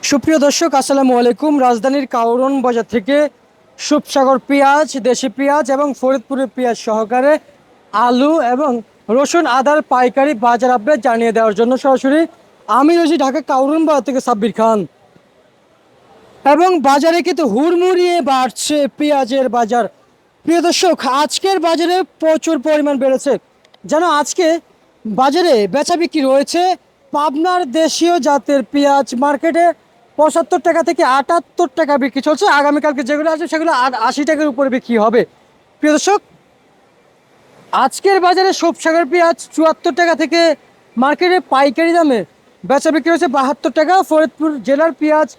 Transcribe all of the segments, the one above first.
সুপ্রিয় দর্শক, আসসালামু আলাইকুম। রাজধানীর কাউরন বাজার থেকে সুপসাগর পেঁয়াজ, দেশি পেঁয়াজ এবং ফরিদপুরের পেঁয়াজ সহকারে আলু এবং রসুন আদার পাইকারি বাজার আপডেট জানিয়ে দেওয়ার জন্য সরাসরি আমি রয়েছি ঢাকা কাউরন বাজার থেকে সাব্বির খান। এবং বাজারে কিন্তু হুড়মুড়িয়ে বাড়ছে পেঁয়াজের বাজার। প্রিয় দর্শক, আজকের বাজারে প্রচুর পরিমাণ বেড়েছে। যেন আজকে বাজারে বেচা বিক্রি রয়েছে পাবনার দেশীয় জাতের পেঁয়াজ মার্কেটে 75 টাকা থেকে 78 টাকা বিক্রি চলছে। আগামীকালকে যেগুলো আছে সেগুলো 80 টাকার উপরে বিক্রি হবে। প্রিয় দর্শক, আজকের বাজারে সুপসাগর পেঁয়াজ 74 টাকা থেকে মার্কেটে পাইকারি দামে বেচা বিক্রি হচ্ছে 72 টাকা। ফরিদপুর জেলার পেঁয়াজ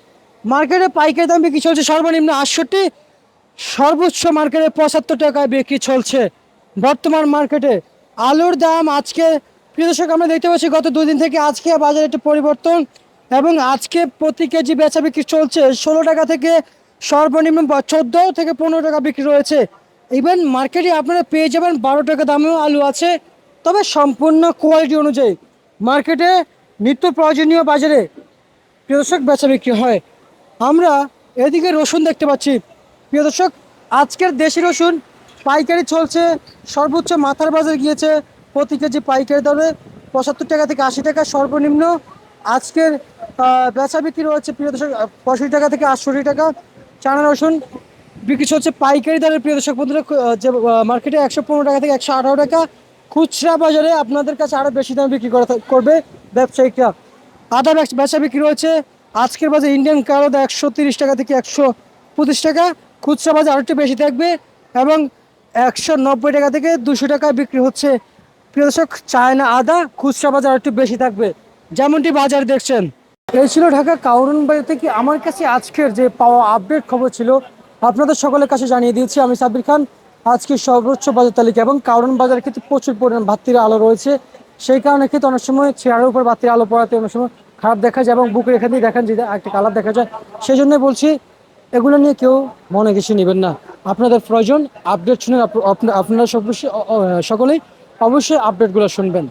মার্কেটে পাইকারি দাম বিক্রি চলছে সর্বনিম্ন 68, সর্বোচ্চ মার্কেটে 75 টাকায় বিক্রি চলছে। বর্তমান মার্কেটে আলুর দাম আজকে, প্রিয় দর্শক, আমরা দেখতে পাচ্ছি গত 2 দিন থেকে আজকে বাজারে একটু পরিবর্তন এবং আজকে প্রতি কেজি বেচা বিক্রি চলছে 16 টাকা থেকে সর্বনিম্ন 14 থেকে 15 টাকা বিক্রি রয়েছে। ইভেন মার্কেটে আপনারা পেয়ে যাবেন 12 টাকা দামেও আলু আছে। তবে সম্পূর্ণ কোয়ালিটি অনুযায়ী মার্কেটে নিত্য প্রয়োজনীয় বাজারে প্রিয় দর্শক বেচা বিক্রি হয়। আমরা এদিকে রসুন দেখতে পাচ্ছি। প্রিয় দর্শক, আজকের দেশি রসুন পাইকারি চলছে, সর্বোচ্চ মাথার বাজার গিয়েছে প্রতি কেজি পাইকারি দরে 75 টাকা থেকে 80 টাকা। সর্বনিম্ন আজকের বেচা বিক্রি রয়েছে প্রিয় দর্শক 65 টাকা থেকে 68 টাকা। চায়না রসুন বিক্রি চলছে পাইকারি দরে প্রিয় দর্শক বন্ধুরা, যে মার্কেটে 115 টাকা থেকে 118 টাকা। খুচরা বাজারে আপনাদের কাছে আরও বেশি দামে বিক্রি করবে ব্যবসায়িকরা। আদা বেচা বিক্রি রয়েছে আজকের বাজারে ইন্ডিয়ান কারোদা 130 টাকা থেকে 125 টাকা। খুচরা বাজার আরেকটু বেশি থাকবে এবং 190 টাকা থেকে 200 টাকায় বিক্রি হচ্ছে। প্রিয় দর্শক, চায়না আদা খুচরা বাজার একটু বেশি থাকবে, যেমনটি বাজার দেখছেন। এই ছিল ঢাকা কাউরন বাজার থেকে আমার কাছে আজকের যে পাওয়া আপডেট খবর ছিল, আপনাদের সকলের কাছে জানিয়ে দিয়েছি আমি সাব্বির খান। আজকে সর্বোচ্চ বাজার তালিকা এবং কাউরন বাজারে কিন্তু প্রচুর পরিমাণ বাতির আলো রয়েছে, সেই কারণে কিন্তু অনেক সময় চেয়ারের উপর বাতির আলো পড়াতে অনেক সময় খারাপ দেখা যায় এবং বুকের এখান দিয়ে দেখেন যে একটা কালার দেখা যায়। সেই জন্যই বলছি, এগুলো নিয়ে কেউ মনে কিছু নেবেন না। আপনাদের প্রয়োজন আপডেট শুনে আপনারা সকলেই অবশ্যই আপডেটগুলো শুনবেন।